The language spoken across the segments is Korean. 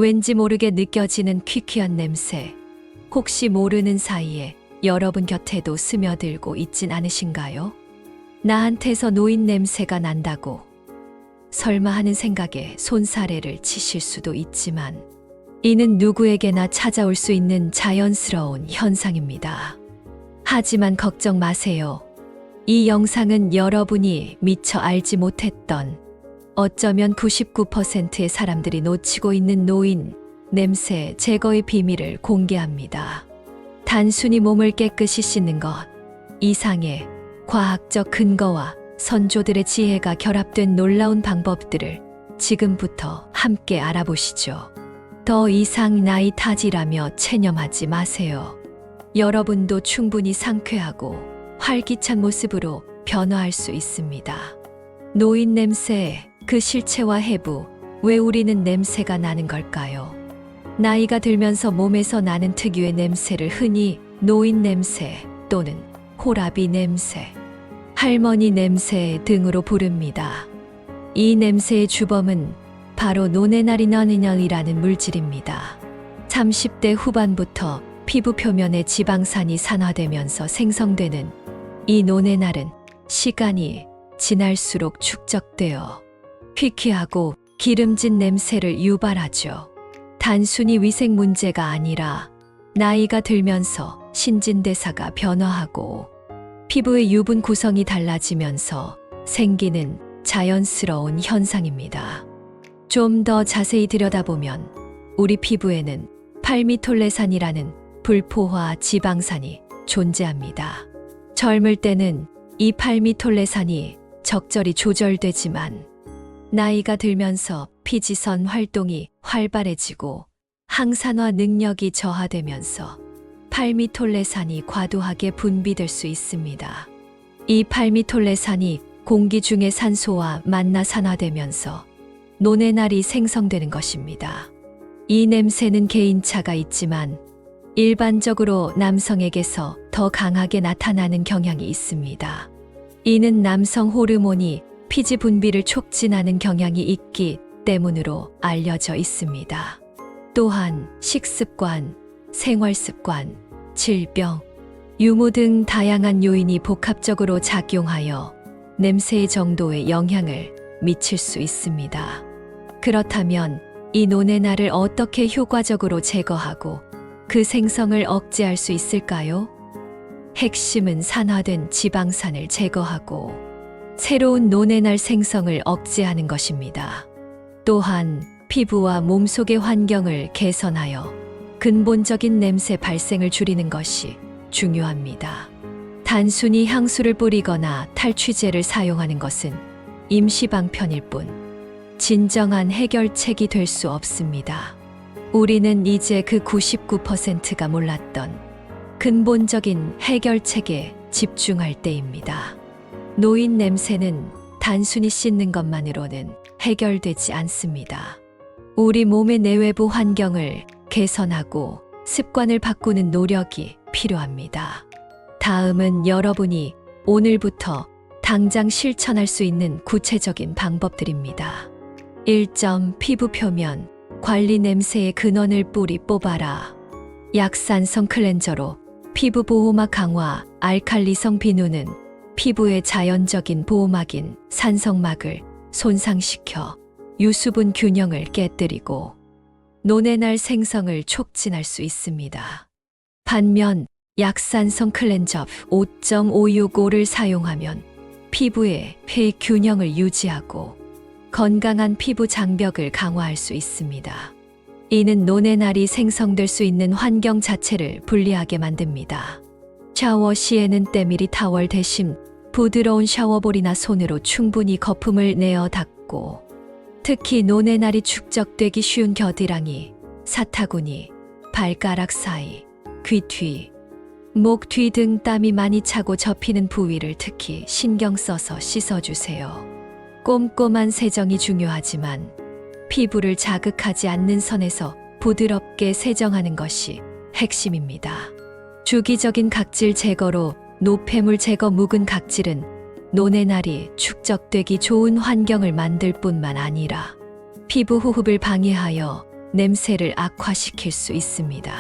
왠지 모르게 느껴지는 퀴퀴한 냄새. 혹시 모르는 사이에 여러분 곁에도 스며들고 있진 않으신가요? 나한테서 노인 냄새가 난다고 설마 하는 생각에 손사래를 치실 수도 있지만 이는 누구에게나 찾아올 수 있는 자연스러운 현상입니다. 하지만 걱정 마세요. 이 영상은 여러분이 미처 알지 못했던 어쩌면 99%의 사람들이 놓치고 있는 노인 냄새 제거의 비밀을 공개합니다. 단순히 몸을 깨끗이 씻는 것 이상의 과학적 근거와 선조들의 지혜가 결합된 놀라운 방법들을 지금부터 함께 알아보시죠. 더 이상 나이 탓이라며 체념하지 마세요. 여러분도 충분히 상쾌하고 활기찬 모습으로 변화할 수 있습니다. 노인 냄새, 그 실체와 해부, 왜 우리는 냄새가 나는 걸까요? 나이가 들면서 몸에서 나는 특유의 냄새를 흔히 노인 냄새 또는 호라비 냄새, 할머니 냄새 등으로 부릅니다. 이 냄새의 주범은 바로 노네나리너니널이라는 물질입니다. 30대 후반부터 피부 표면의 지방산이 산화되면서 생성되는 이 노네날은 시간이 지날수록 축적되어 퀴퀴하고 기름진 냄새를 유발하죠. 단순히 위생 문제가 아니라 나이가 들면서 신진대사가 변화하고 피부의 유분 구성이 달라지면서 생기는 자연스러운 현상입니다. 좀 더 자세히 들여다보면 우리 피부에는 팔미톨레산이라는 불포화 지방산이 존재합니다. 젊을 때는 이 팔미톨레산이 적절히 조절되지만 나이가 들면서 피지선 활동이 활발해지고 항산화 능력이 저하되면서 팔미톨레산이 과도하게 분비될 수 있습니다. 이 팔미톨레산이 공기 중의 산소와 만나 산화되면서 노네날이 생성되는 것입니다. 이 냄새는 개인차가 있지만 일반적으로 남성에게서 더 강하게 나타나는 경향이 있습니다. 이는 남성 호르몬이 피지 분비를 촉진하는 경향이 있기 때문으로 알려져 있습니다. 또한 식습관, 생활습관, 질병, 유무 등 다양한 요인이 복합적으로 작용하여 냄새의 정도에 영향을 미칠 수 있습니다. 그렇다면 이 노네날을 어떻게 효과적으로 제거하고 그 생성을 억제할 수 있을까요? 핵심은 산화된 지방산을 제거하고 새로운 노네날 생성을 억제하는 것입니다. 또한 피부와 몸속의 환경을 개선하여 근본적인 냄새 발생을 줄이는 것이 중요합니다. 단순히 향수를 뿌리거나 탈취제를 사용하는 것은 임시방편일 뿐 진정한 해결책이 될 수 없습니다. 우리는 이제 그 99%가 몰랐던 근본적인 해결책에 집중할 때입니다. 노인 냄새는 단순히 씻는 것만으로는 해결되지 않습니다. 우리 몸의 내외부 환경을 개선하고 습관을 바꾸는 노력이 필요합니다. 다음은 여러분이 오늘부터 당장 실천할 수 있는 구체적인 방법들입니다. 1점 피부 표면 관리 냄새의 근원을 뿌리 뽑아라. 약산성 클렌저로 피부 보호막 강화, 알칼리성 비누는 피부의 자연적인 보호막인 산성막을 손상시켜 유수분 균형을 깨뜨리고 노네날 생성을 촉진할 수 있습니다. 반면 약산성 클렌저 5.565를 사용하면 피부의 pH 균형을 유지하고 건강한 피부 장벽을 강화할 수 있습니다. 이는 노네날이 생성될 수 있는 환경 자체를 불리하게 만듭니다. 샤워 시에는 때밀이 타월 대신 부드러운 샤워볼이나 손으로 충분히 거품을 내어 닦고 특히 노네날이 축적되기 쉬운 겨드랑이, 사타구니, 발가락 사이, 귀 뒤, 목 뒤 등 땀이 많이 차고 접히는 부위를 특히 신경 써서 씻어주세요. 꼼꼼한 세정이 중요하지만 피부를 자극하지 않는 선에서 부드럽게 세정하는 것이 핵심입니다. 주기적인 각질 제거로 노폐물 제거 묵은 각질은 노네날이 축적되기 좋은 환경을 만들 뿐만 아니라 피부 호흡을 방해하여 냄새를 악화시킬 수 있습니다.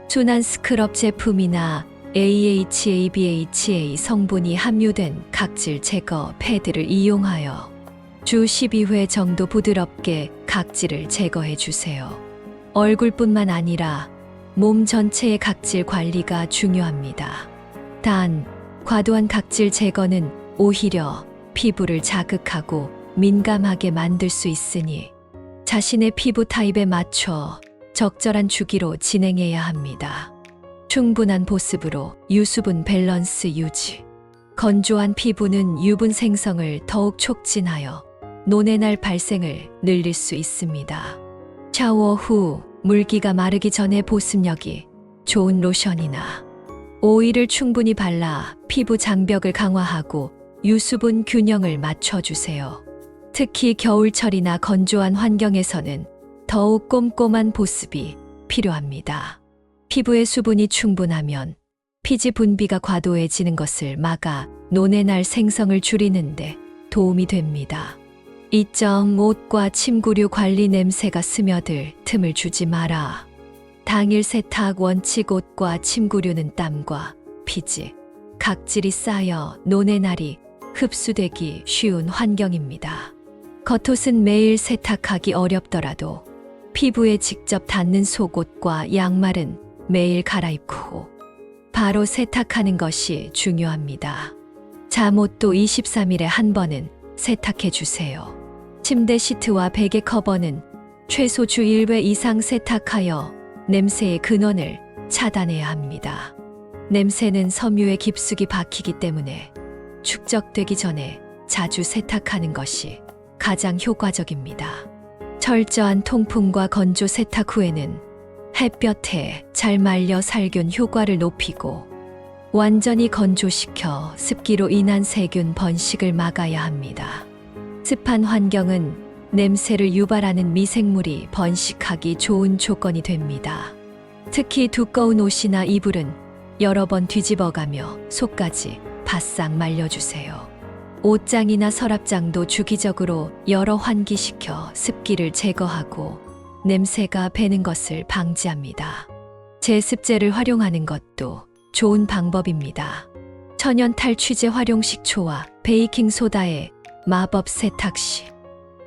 순한 스크럽 제품이나 AHA, BHA 성분이 함유된 각질 제거 패드를 이용하여 주 12회 정도 부드럽게 각질을 제거해 주세요. 얼굴뿐만 아니라 몸 전체의 각질 관리가 중요합니다. 단, 과도한 각질 제거는 오히려 피부를 자극하고 민감하게 만들 수 있으니 자신의 피부 타입에 맞춰 적절한 주기로 진행해야 합니다. 충분한 보습으로 유수분 밸런스 유지. 건조한 피부는 유분 생성을 더욱 촉진하여 논의 날 발생을 늘릴 수 있습니다. 샤워 후 물기가 마르기 전에 보습력이 좋은 로션이나 오일을 충분히 발라 피부 장벽을 강화하고 유수분 균형을 맞춰주세요. 특히 겨울철이나 건조한 환경에서는 더욱 꼼꼼한 보습이 필요합니다. 피부의 수분이 충분하면 피지 분비가 과도해지는 것을 막아 논의 날 생성을 줄이는데 도움이 됩니다. 이 점 옷과 침구류 관리 냄새가 스며들 틈을 주지 마라. 당일 세탁 원칙. 옷과 침구류는 땀과 피지, 각질이 쌓여 논의 날이 흡수되기 쉬운 환경입니다. 겉옷은 매일 세탁하기 어렵더라도 피부에 직접 닿는 속옷과 양말은 매일 갈아입고 바로 세탁하는 것이 중요합니다. 잠옷도 23일에 한 번은 세탁해 주세요. 침대 시트와 베개 커버는 최소 주 1회 이상 세탁하여 냄새의 근원을 차단해야 합니다. 냄새는 섬유에 깊숙이 박히기 때문에 축적되기 전에 자주 세탁하는 것이 가장 효과적입니다. 철저한 통풍과 건조 세탁 후에는 햇볕에 잘 말려 살균 효과를 높이고 완전히 건조시켜 습기로 인한 세균 번식을 막아야 합니다. 습한 환경은 냄새를 유발하는 미생물이 번식하기 좋은 조건이 됩니다. 특히 두꺼운 옷이나 이불은 여러 번 뒤집어가며 속까지 바싹 말려주세요. 옷장이나 서랍장도 주기적으로 열어 환기시켜 습기를 제거하고 냄새가 배는 것을 방지합니다. 제습제를 활용하는 것도 좋은 방법입니다. 천연 탈취제 활용 식초와 베이킹소다의 마법 세탁 시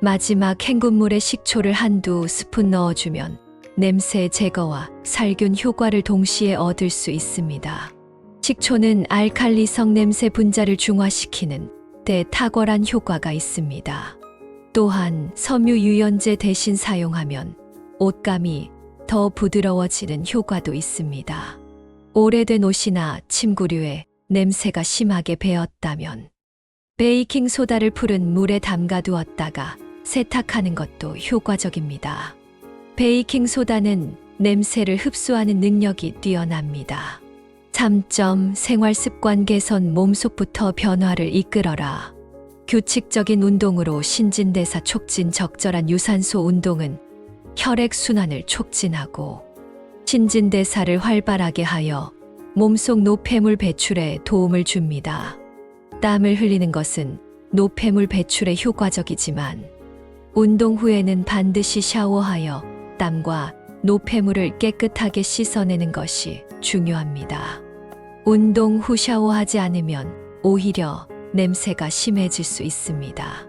마지막 헹군물에 식초를 한두 스푼 넣어주면 냄새 제거와 살균 효과를 동시에 얻을 수 있습니다. 식초는 알칼리성 냄새 분자를 중화시키는 데 탁월한 효과가 있습니다. 또한 섬유 유연제 대신 사용하면 옷감이 더 부드러워지는 효과도 있습니다. 오래된 옷이나 침구류에 냄새가 심하게 배었다면 베이킹 소다를 푸른 물에 담가 두었다가 세탁하는 것도 효과적입니다. 베이킹 소다는 냄새를 흡수하는 능력이 뛰어납니다. 3점 생활 습관 개선. 몸속부터 변화를 이끌어라. 규칙적인 운동으로 신진대사 촉진. 적절한 유산소 운동은 혈액 순환을 촉진하고 신진대사를 활발하게 하여 몸속 노폐물 배출에 도움을 줍니다. 땀을 흘리는 것은 노폐물 배출에 효과적이지만 운동 후에는 반드시 샤워하여 땀과 노폐물을 깨끗하게 씻어내는 것이 중요합니다. 운동 후 샤워하지 않으면 오히려 냄새가 심해질 수 있습니다.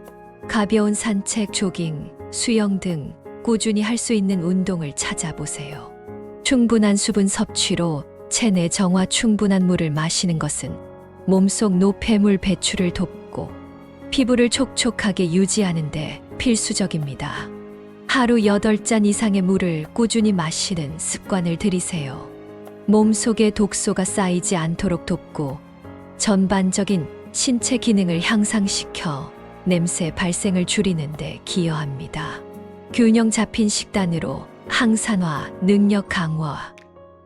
가벼운 산책, 조깅, 수영 등 꾸준히 할 수 있는 운동을 찾아보세요. 충분한 수분 섭취로 체내 정화. 충분한 물을 마시는 것은 몸속 노폐물 배출을 돕고 피부를 촉촉하게 유지하는 데 필수적입니다. 하루 8잔 이상의 물을 꾸준히 마시는 습관을 들이세요. 몸속에 독소가 쌓이지 않도록 돕고 전반적인 신체 기능을 향상시켜 냄새 발생을 줄이는 데 기여합니다. 균형 잡힌 식단으로 항산화, 능력 강화.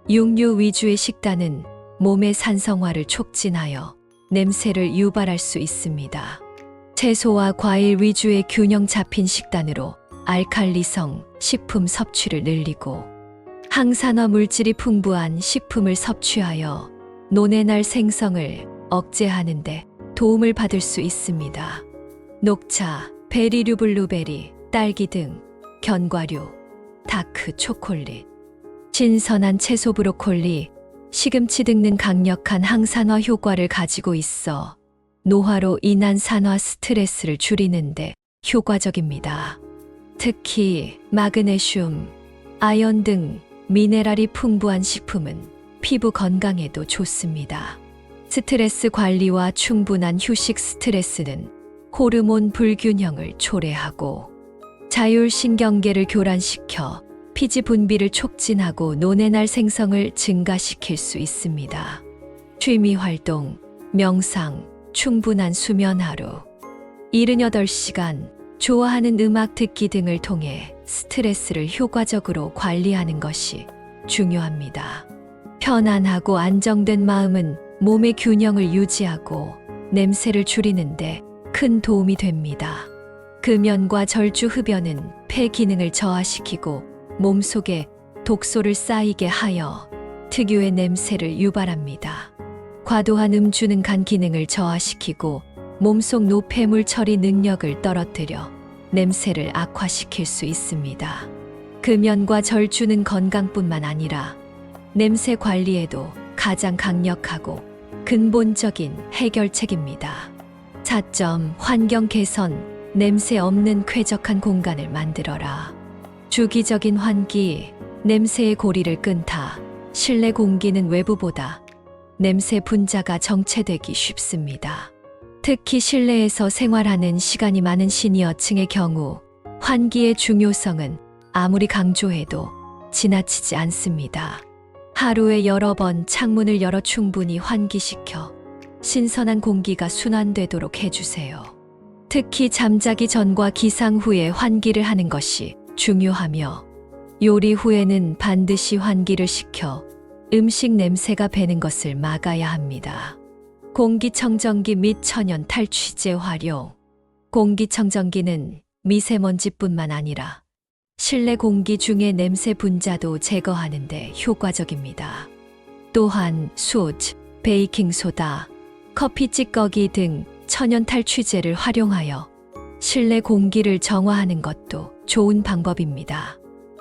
육류 위주의 식단은 몸의 산성화를 촉진하여 냄새를 유발할 수 있습니다. 채소와 과일 위주의 균형 잡힌 식단으로 알칼리성 식품 섭취를 늘리고 항산화 물질이 풍부한 식품을 섭취하여 논의 날 생성을 억제하는 데 도움을 받을 수 있습니다. 녹차, 베리류, 블루베리, 딸기 등 견과류, 다크 초콜릿, 신선한 채소 브로콜리, 시금치 등은 강력한 항산화 효과를 가지고 있어 노화로 인한 산화 스트레스를 줄이는데 효과적입니다. 특히 마그네슘, 아연 등 미네랄이 풍부한 식품은 피부 건강에도 좋습니다. 스트레스 관리와 충분한 휴식. 스트레스는 호르몬 불균형을 초래하고 자율신경계를 교란시켜 피지 분비를 촉진하고 노뇌날 생성을 증가시킬 수 있습니다. 취미 활동, 명상, 충분한 수면 하루, 78시간, 좋아하는 음악 듣기 등을 통해 스트레스를 효과적으로 관리하는 것이 중요합니다. 편안하고 안정된 마음은 몸의 균형을 유지하고 냄새를 줄이는데 큰 도움이 됩니다. 금연과 절주 흡연은 폐 기능을 저하시키고 몸속에 독소를 쌓이게 하여 특유의 냄새를 유발합니다. 과도한 음주는 간 기능을 저하시키고 몸속 노폐물 처리 능력을 떨어뜨려 냄새를 악화시킬 수 있습니다. 금연과 절주는 건강뿐만 아니라 냄새 관리에도 가장 강력하고 근본적인 해결책입니다. 4점 환경 개선, 냄새 없는 쾌적한 공간을 만들어라. 주기적인 환기, 냄새의 고리를 끈다. 실내 공기는 외부보다 냄새 분자가 정체되기 쉽습니다. 특히 실내에서 생활하는 시간이 많은 시니어층의 경우 환기의 중요성은 아무리 강조해도 지나치지 않습니다. 하루에 여러 번 창문을 열어 충분히 환기시켜 신선한 공기가 순환되도록 해주세요. 특히 잠자기 전과 기상 후에 환기를 하는 것이 중요하며 요리 후에는 반드시 환기를 시켜 음식 냄새가 배는 것을 막아야 합니다. 공기청정기 및 천연 탈취제 활용. 공기청정기는 미세먼지뿐만 아니라 실내 공기 중의 냄새 분자도 제거하는 데 효과적입니다. 또한 숯, 베이킹소다, 커피 찌꺼기 등 천연 탈취제를 활용하여 실내 공기를 정화하는 것도 좋은 방법입니다.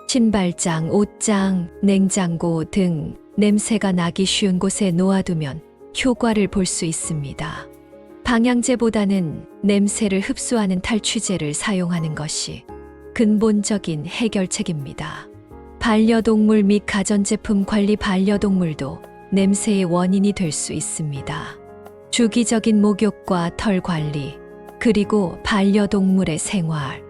신발장, 옷장, 냉장고 등 냄새가 나기 쉬운 곳에 놓아두면 효과를 볼 수 있습니다. 방향제보다는 냄새를 흡수하는 탈취제를 사용하는 것이 근본적인 해결책입니다. 반려동물 및 가전제품 관리. 반려동물도 냄새의 원인이 될 수 있습니다. 주기적인 목욕과 털 관리, 그리고 반려동물의 생활,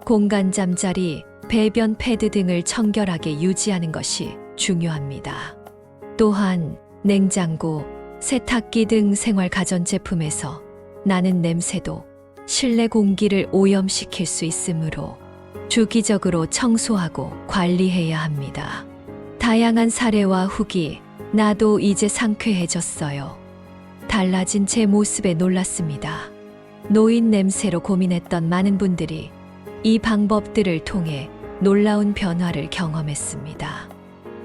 공간 잠자리, 배변 패드 등을 청결하게 유지하는 것이 중요합니다. 또한 냉장고, 세탁기 등 생활 가전제품에서 나는 냄새도 실내 공기를 오염시킬 수 있으므로 주기적으로 청소하고 관리해야 합니다. 다양한 사례와 후기, 나도 이제 상쾌해졌어요. 달라진 제 모습에 놀랐습니다. 노인 냄새로 고민했던 많은 분들이 이 방법들을 통해 놀라운 변화를 경험했습니다.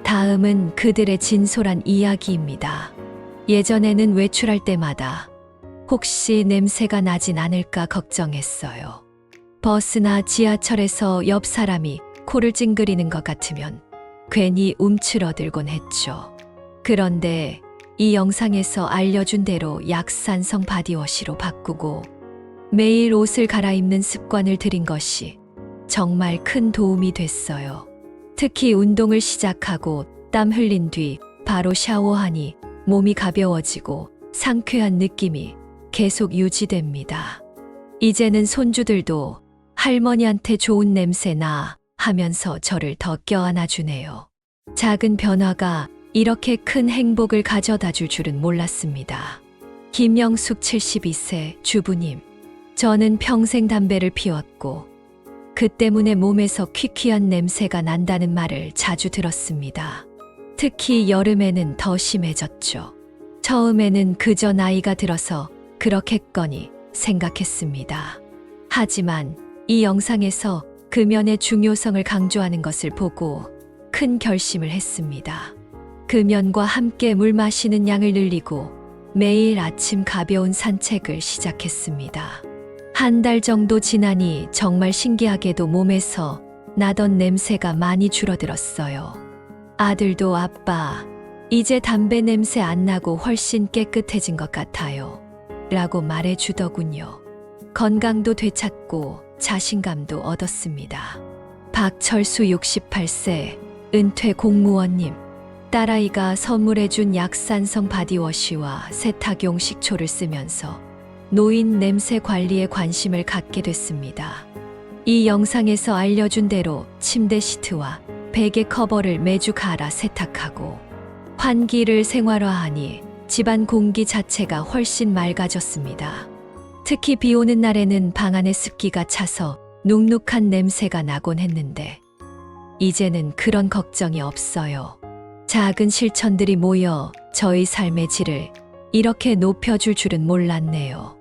다음은 그들의 진솔한 이야기입니다. 예전에는 외출할 때마다 혹시 냄새가 나진 않을까 걱정했어요. 버스나 지하철에서 옆 사람이 코를 찡그리는 것 같으면 괜히 움츠러들곤 했죠. 그런데 이 영상에서 알려준 대로 약산성 바디워시로 바꾸고 매일 옷을 갈아입는 습관을 들인 것이 정말 큰 도움이 됐어요. 특히 운동을 시작하고 땀 흘린 뒤 바로 샤워하니 몸이 가벼워지고 상쾌한 느낌이 계속 유지됩니다. 이제는 손주들도 할머니한테 좋은 냄새 나 하면서 저를 더 껴안아주네요. 작은 변화가 이렇게 큰 행복을 가져다 줄 줄은 몰랐습니다. 김영숙 72세 주부님. 저는 평생 담배를 피웠고 그 때문에 몸에서 퀴퀴한 냄새가 난다는 말을 자주 들었습니다. 특히 여름에는 더 심해졌죠. 처음에는 그저 나이가 들어서 그렇겠거니 생각했습니다. 하지만 이 영상에서 금연의 중요성을 강조하는 것을 보고 큰 결심을 했습니다. 금연과 함께 물 마시는 양을 늘리고 매일 아침 가벼운 산책을 시작했습니다. 한 달 정도 지나니 정말 신기하게도 몸에서 나던 냄새가 많이 줄어들었어요. 아들도 아빠, 이제 담배 냄새 안 나고 훨씬 깨끗해진 것 같아요. 라고 말해주더군요. 건강도 되찾고 자신감도 얻었습니다. 박철수 68세, 은퇴 공무원님. 딸아이가 선물해준 약산성 바디워시와 세탁용 식초를 쓰면서 노인 냄새 관리에 관심을 갖게 됐습니다. 이 영상에서 알려준 대로 침대 시트와 베개 커버를 매주 갈아 세탁하고 환기를 생활화하니 집안 공기 자체가 훨씬 맑아졌습니다. 특히 비 오는 날에는 방 안에 습기가 차서 눅눅한 냄새가 나곤 했는데 이제는 그런 걱정이 없어요. 작은 실천들이 모여 저희 삶의 질을 이렇게 높여줄 줄은 몰랐네요.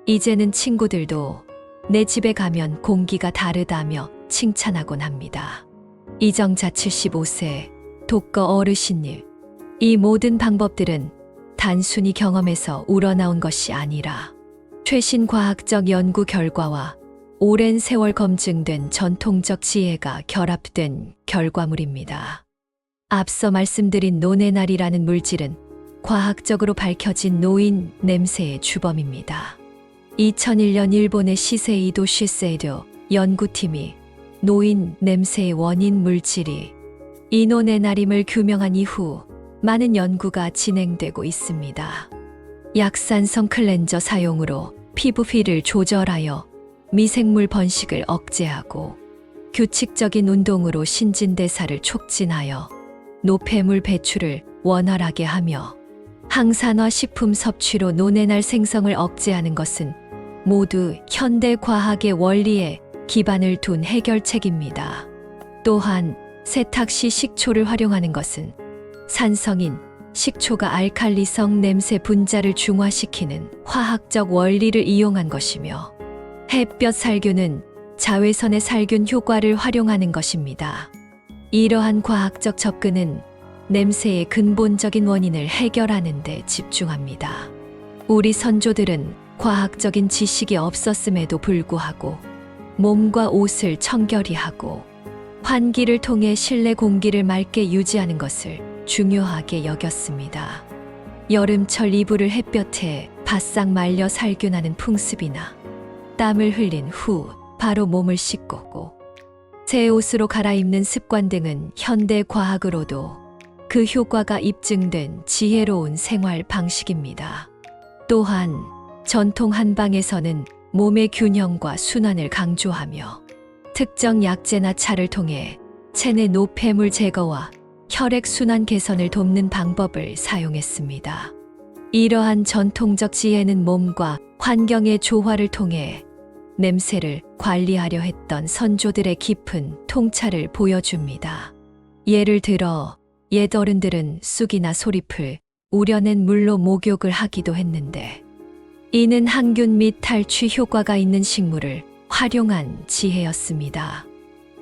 이제는 친구들도 내 집에 가면 공기가 다르다며 칭찬하곤 합니다. 이정자 75세, 독거 어르신님. 이 모든 방법들은 단순히 경험에서 우러나온 것이 아니라 최신 과학적 연구 결과와 오랜 세월 검증된 전통적 지혜가 결합된 결과물입니다. 앞서 말씀드린 노네날이라는 물질은 과학적으로 밝혀진 노인 냄새의 주범입니다. 2001년 일본의 시세이도 시세이도 연구팀이 노인 냄새의 원인 물질이 이 노네날임을 규명한 이후 많은 연구가 진행되고 있습니다. 약산성 클렌저 사용으로 피부 피를 조절하여 미생물 번식을 억제하고 규칙적인 운동으로 신진대사를 촉진하여 노폐물 배출을 원활하게 하며 항산화 식품 섭취로 노네날 생성을 억제하는 것은 모두 현대 과학의 원리에 기반을 둔 해결책입니다. 또한 세탁 시 식초를 활용하는 것은 산성인 식초가 알칼리성 냄새 분자를 중화시키는 화학적 원리를 이용한 것이며 햇볕 살균은 자외선의 살균 효과를 활용하는 것입니다. 이러한 과학적 접근은 냄새의 근본적인 원인을 해결하는 데 집중합니다. 우리 선조들은 과학적인 지식이 없었음에도 불구하고 몸과 옷을 청결히 하고 환기를 통해 실내 공기를 맑게 유지하는 것을 중요하게 여겼습니다. 여름철 이불을 햇볕에 바싹 말려 살균하는 풍습이나 땀을 흘린 후 바로 몸을 씻고 새 옷으로 갈아입는 습관 등은 현대 과학으로도 그 효과가 입증된 지혜로운 생활 방식입니다. 또한 전통 한방에서는 몸의 균형과 순환을 강조하며 특정 약재나 차를 통해 체내 노폐물 제거와 혈액 순환 개선을 돕는 방법을 사용했습니다. 이러한 전통적 지혜는 몸과 환경의 조화를 통해 냄새를 관리하려 했던 선조들의 깊은 통찰을 보여줍니다. 예를 들어 옛 어른들은 쑥이나 소리풀, 우려낸 물로 목욕을 하기도 했는데 이는 항균 및 탈취 효과가 있는 식물을 활용한 지혜였습니다.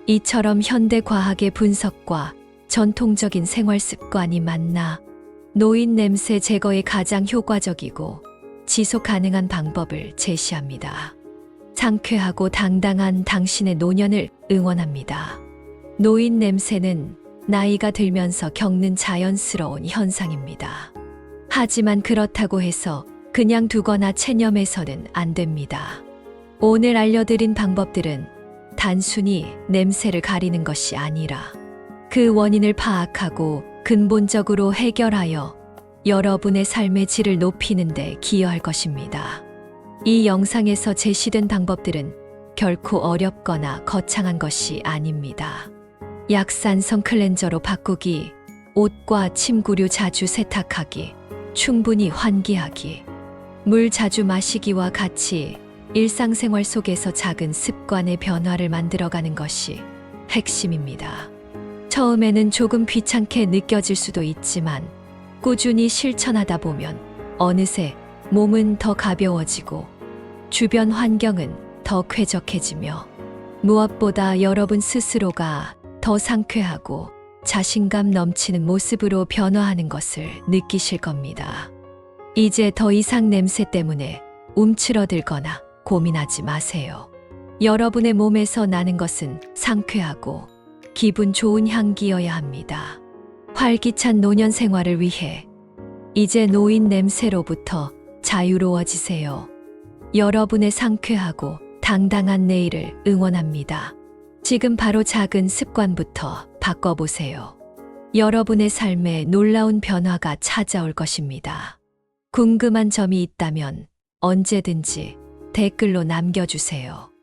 이처럼 현대 과학의 분석과 전통적인 생활 습관이 만나 노인 냄새 제거에 가장 효과적이고 지속 가능한 방법을 제시합니다. 상쾌하고 당당한 당신의 노년을 응원합니다. 노인 냄새는 나이가 들면서 겪는 자연스러운 현상입니다. 하지만 그렇다고 해서 그냥 두거나 체념해서는 안 됩니다. 오늘 알려드린 방법들은 단순히 냄새를 가리는 것이 아니라 그 원인을 파악하고 근본적으로 해결하여 여러분의 삶의 질을 높이는 데 기여할 것입니다. 이 영상에서 제시된 방법들은 결코 어렵거나 거창한 것이 아닙니다. 약산성 클렌저로 바꾸기, 옷과 침구류 자주 세탁하기, 충분히 환기하기, 물 자주 마시기와 같이 일상생활 속에서 작은 습관의 변화를 만들어가는 것이 핵심입니다. 처음에는 조금 귀찮게 느껴질 수도 있지만 꾸준히 실천하다 보면 어느새 몸은 더 가벼워지고 주변 환경은 더 쾌적해지며 무엇보다 여러분 스스로가 더 상쾌하고 자신감 넘치는 모습으로 변화하는 것을 느끼실 겁니다. 이제 더 이상 냄새 때문에 움츠러들거나 고민하지 마세요. 여러분의 몸에서 나는 것은 상쾌하고 기분 좋은 향기여야 합니다. 활기찬 노년 생활을 위해 이제 노인 냄새로부터 자유로워지세요. 여러분의 상쾌하고 당당한 내일을 응원합니다. 지금 바로 작은 습관부터 바꿔보세요. 여러분의 삶에 놀라운 변화가 찾아올 것입니다. 궁금한 점이 있다면 언제든지 댓글로 남겨주세요.